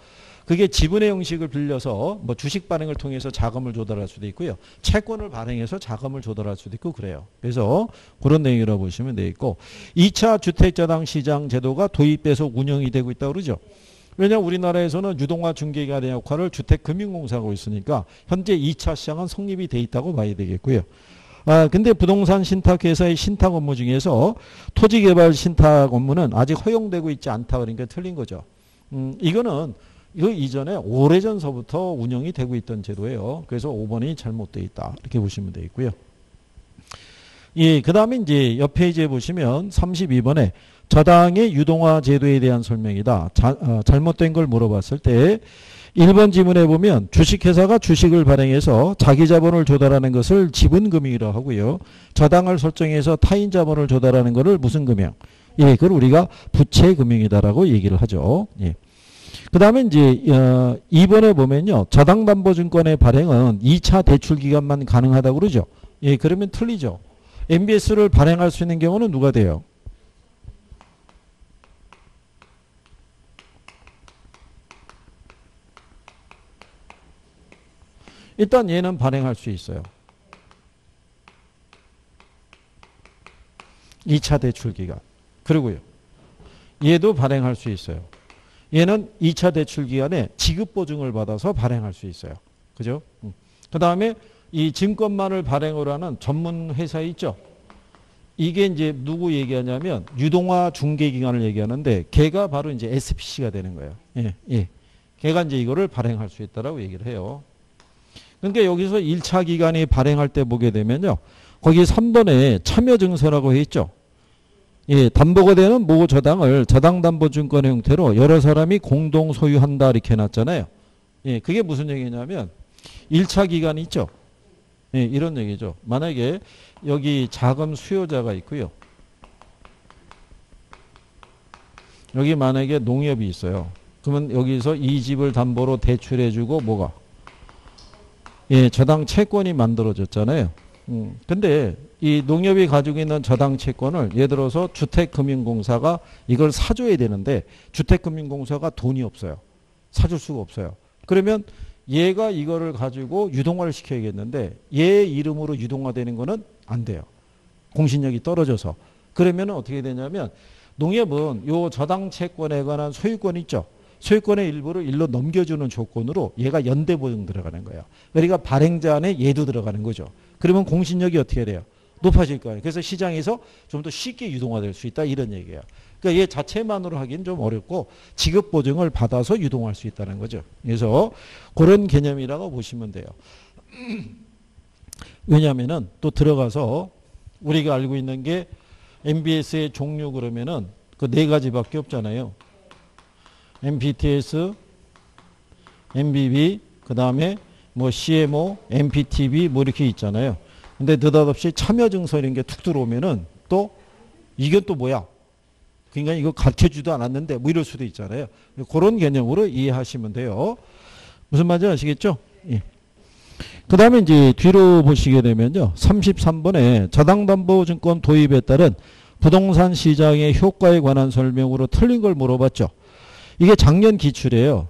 그게 지분의 형식을 빌려서 뭐 주식 발행을 통해서 자금을 조달할 수도 있고요. 채권을 발행해서 자금을 조달할 수도 있고 그래요. 그래서 그런 내용이라고 보시면 되겠고 2차 주택자당 시장 제도가 도입돼서 운영이 되고 있다고 그러죠. 왜냐하면 우리나라에서는 유동화 중개기관의 역할을 주택금융공사가 하고 있으니까 현재 2차 시장은 성립이 돼 있다고 봐야 되겠고요. 근데 부동산 신탁회사의 신탁 업무 중에서 토지개발 신탁 업무는 아직 허용되고 있지 않다 그러니까 틀린 거죠. 이거는 이거 이전에 오래전서부터 운영이 되고 있던 제도예요. 그래서 5번이 잘못되어 있다. 이렇게 보시면 되겠고요. 예, 그 다음에 이제 옆 페이지에 보시면 32번에 저당의 유동화 제도에 대한 설명이다. 잘못된 걸 물어봤을 때 1번 지문에 보면 주식회사가 주식을 발행해서 자기 자본을 조달하는 것을 지분금융이라고 하고요. 저당을 설정해서 타인 자본을 조달하는 것을 무슨 금융? 예, 그걸 우리가 부채금융이다라고 얘기를 하죠. 예. 그 다음에 이제 2번에 보면요. 저당담보증권의 발행은 2차 대출 기간만 가능하다고 그러죠. 예, 그러면 틀리죠. MBS를 발행할 수 있는 경우는 누가 돼요? 일단 얘는 발행할 수 있어요. 2차 대출 기간. 그리고요. 얘도 발행할 수 있어요. 얘는 2차 대출 기간에 지급 보증을 받아서 발행할 수 있어요. 그죠? 그 다음에 이 증권만을 발행을 하는 전문 회사 있죠? 이게 이제 누구 얘기하냐면 유동화 중개기관을 얘기하는데 걔가 바로 이제 SPC가 되는 거예요. 예, 예. 걔가 이제 이거를 발행할 수 있다라고 얘기를 해요. 그러니까 여기서 1차 기간이 발행할 때 보게 되면요. 거기 3번에 참여증서라고 해 있죠. 예, 담보가 되는 모 저당을 저당담보증권의 형태로 여러 사람이 공동 소유한다 이렇게 해놨잖아요. 예, 그게 무슨 얘기냐면 1차 기간이 있죠. 예, 이런 얘기죠. 만약에 여기 자금 수요자가 있고요. 여기 만약에 농협이 있어요. 그러면 여기서 이 집을 담보로 대출해주고 뭐가? 예, 저당 채권이 만들어졌잖아요. 근데 이 농협이 가지고 있는 저당 채권을 예를 들어서 주택금융공사가 이걸 사줘야 되는데 주택금융공사가 돈이 없어요. 사줄 수가 없어요. 그러면 얘가 이거를 가지고 유동화를 시켜야겠는데 얘 이름으로 유동화되는 거는 안 돼요. 공신력이 떨어져서. 그러면 어떻게 되냐면 농협은 요 저당 채권에 관한 소유권 있죠. 소유권의 일부를 일로 넘겨주는 조건으로 얘가 연대보증 들어가는 거예요. 그러니까 발행자 안에 얘도 들어가는 거죠. 그러면 공신력이 어떻게 돼요? 높아질 거예요. 그래서 시장에서 좀 더 쉽게 유동화될 수 있다 이런 얘기예요. 그러니까 얘 자체만으로 하기는 좀 어렵고 지급 보증을 받아서 유동할 수 있다는 거죠. 그래서 그런 개념이라고 보시면 돼요. 왜냐하면은 또 들어가서 우리가 알고 있는 게 MBS의 종류 그러면은 그 네 가지밖에 없잖아요. MPTS, MBB, 그 다음에 뭐 CMO, MPTB 뭐 이렇게 있잖아요. 근데 느닷없이 참여증서 이런 게 툭 들어오면은 또 이게 또 뭐야? 그러니까 이거 가르쳐주도 않았는데 뭐 이럴 수도 있잖아요. 그런 개념으로 이해하시면 돼요. 무슨 말인지 아시겠죠? 예. 그 다음에 이제 뒤로 보시게 되면요. 33번에 자당담보증권 도입에 따른 부동산 시장의 효과에 관한 설명으로 틀린 걸 물어봤죠. 이게 작년 기출이에요.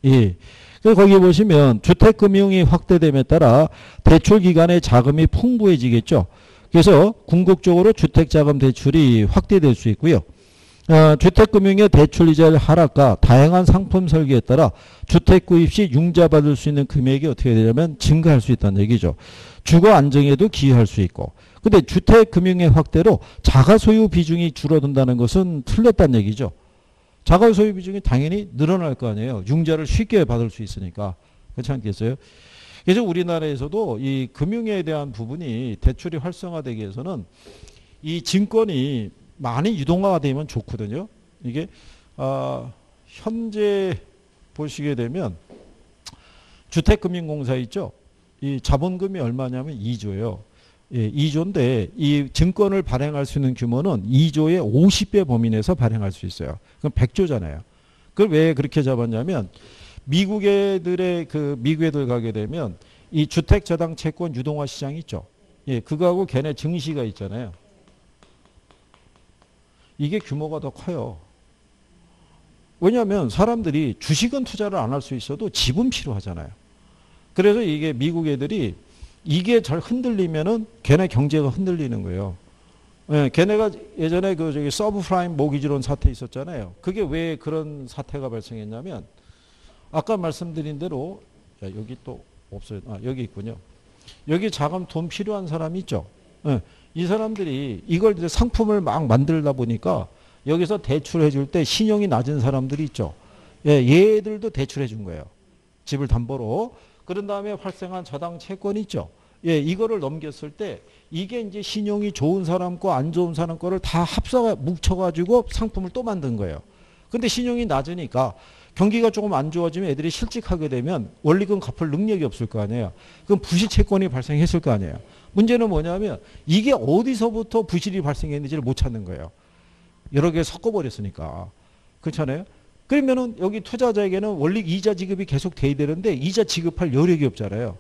예. 그래서 거기 보시면 주택금융이 확대됨에 따라 대출기관의 자금이 풍부해지겠죠. 그래서 궁극적으로 주택자금 대출이 확대될 수 있고요. 주택금융의 대출이자율 하락과 다양한 상품 설계에 따라 주택 구입 시 융자받을 수 있는 금액이 어떻게 되냐면 증가할 수 있다는 얘기죠. 주거 안정에도 기여할 수 있고. 근데 주택금융의 확대로 자가소유 비중이 줄어든다는 것은 틀렸다는 얘기죠. 자가소유 비중이 당연히 늘어날 거 아니에요. 융자를 쉽게 받을 수 있으니까. 그렇지 않겠어요? 그래서 우리나라에서도 이 금융에 대한 부분이 대출이 활성화되기 위해서는 이 증권이 많이 유동화가 되면 좋거든요. 이게 현재 보시게 되면 주택금융공사 있죠. 이 자본금이 얼마냐면 2조예요. 예, 2조인데 이 증권을 발행할 수 있는 규모는 2조의 50배 범위 내에서 발행할 수 있어요. 그럼 100조잖아요. 그걸 왜 그렇게 잡았냐면 미국 애들 가게 되면 이 주택저당 채권 유동화 시장 있죠. 예, 그거하고 걔네 증시가 있잖아요. 이게 규모가 더 커요. 왜냐하면 사람들이 주식은 투자를 안 할 수 있어도 집은 필요하잖아요. 그래서 이게 미국 애들이 이게 잘 흔들리면은 걔네 경제가 흔들리는 거예요. 예, 걔네가 예전에 그 서브프라임 모기지론 사태 있었잖아요. 그게 왜 그런 사태가 발생했냐면 아까 말씀드린 대로 여기 또 없어요. 여기 있군요. 여기 자금 돈 필요한 사람이 있죠. 예, 이 사람들이 이걸 이제 상품을 막 만들다 보니까 여기서 대출해 줄 때 신용이 낮은 사람들이 있죠. 예, 얘들도 대출해 준 거예요. 집을 담보로. 그런 다음에 활성한 저당 채권이 있죠. 예, 이거를 넘겼을 때 이게 이제 신용이 좋은 사람 거 안 좋은 사람 거를 다 뭉쳐가지고 상품을 또 만든 거예요. 근데 신용이 낮으니까 경기가 조금 안 좋아지면 애들이 실직하게 되면 원리금 갚을 능력이 없을 거 아니에요. 그럼 부실 채권이 발생했을 거 아니에요. 문제는 뭐냐면 이게 어디서부터 부실이 발생했는지를 못 찾는 거예요. 여러 개 섞어버렸으니까. 그렇잖아요. 그러면은 여기 투자자에게는 원리 이자 지급이 계속 돼야 되는데 이자 지급할 여력이 없잖아요.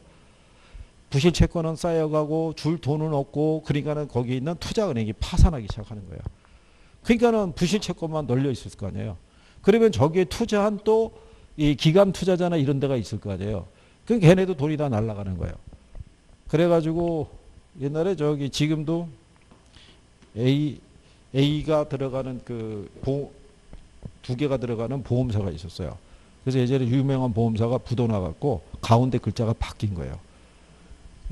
부실 채권은 쌓여가고 줄 돈은 없고 그러니까는 거기 있는 투자은행이 파산하기 시작하는 거예요. 그러니까는 부실 채권만 널려 있을 거 아니에요. 그러면 저기에 투자한 또 이 기관 투자자나 이런 데가 있을 거 아니에요. 그럼 걔네도 돈이 다 날아가는 거예요. 그래가지고 옛날에 저기 지금도 A가 들어가는 두 개가 들어가는 보험사가 있었어요. 그래서 예전에 유명한 보험사가 부도나갖고 가운데 글자가 바뀐 거예요.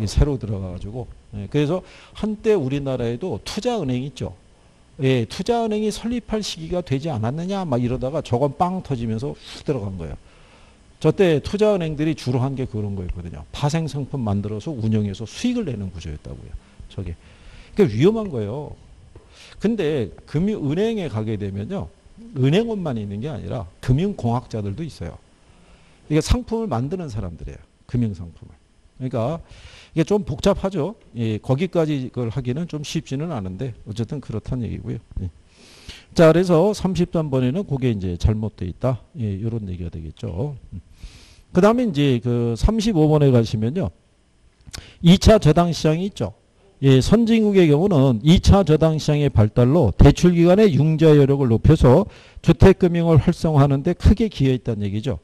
새로 들어가가지고. 예, 그래서 한때 우리나라에도 투자은행 있죠. 예, 투자은행이 설립할 시기가 되지 않았느냐 막 이러다가 저건 빵 터지면서 훅 들어간 거예요. 저때 투자은행들이 주로 한 게 그런 거였거든요. 파생상품 만들어서 운영해서 수익을 내는 구조였다고요. 저게. 그러니까 위험한 거예요. 근데 은행에 가게 되면요. 은행원만 있는 게 아니라 금융공학자들도 있어요. 이게 상품을 만드는 사람들이에요. 금융상품을. 그러니까 이게 좀 복잡하죠. 예, 거기까지 그걸 하기는 좀 쉽지는 않은데 어쨌든 그렇다는 얘기고요. 예. 자, 그래서 33번에는 그게 이제 잘못되어 있다. 예, 이런 얘기가 되겠죠. 그 다음에 이제 그 35번에 가시면요. 2차 저당 시장이 있죠. 예, 선진국의 경우는 2차 저당 시장의 발달로 대출기관의 융자 여력을 높여서 주택금융을 활성화하는 데 크게 기여했다는 얘기죠.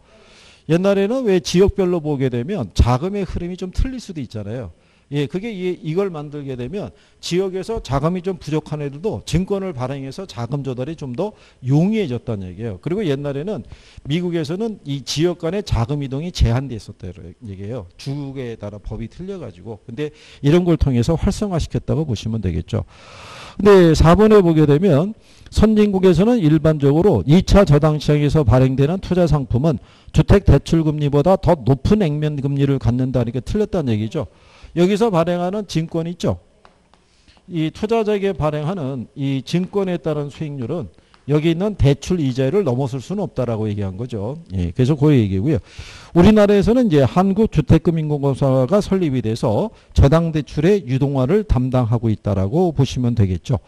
옛날에는 왜 지역별로 보게 되면 자금의 흐름이 좀 틀릴 수도 있잖아요. 예, 그게 이걸 만들게 되면 지역에서 자금이 좀 부족한 애들도 증권을 발행해서 자금 조달이 좀 더 용이해졌다는 얘기예요. 그리고 옛날에는 미국에서는 이 지역 간의 자금 이동이 제한돼 있었다는 얘기예요. 주국에 따라 법이 틀려가지고. 근데 이런 걸 통해서 활성화시켰다고 보시면 되겠죠. 근데 4번에 보게 되면 선진국에서는 일반적으로 2차 저당시장에서 발행되는 투자 상품은 주택 대출금리보다 더 높은 액면금리를 갖는다니까 틀렸다는 얘기죠. 여기서 발행하는 증권 있죠. 이 투자자에게 발행하는 이 증권에 따른 수익률은 여기 있는 대출 이자율을 넘어설 수는 없다라고 얘기한 거죠. 예, 그래서 그 얘기고요. 우리나라에서는 이제 한국주택금융공사가 설립이 돼서 저당 대출의 유동화를 담당하고 있다라고 보시면 되겠죠.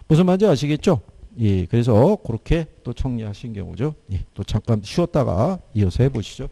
무슨 말인지 아시겠죠? 예, 그래서 그렇게 또 정리하신 경우죠. 예, 또 잠깐 쉬었다가 이어서 해보시죠.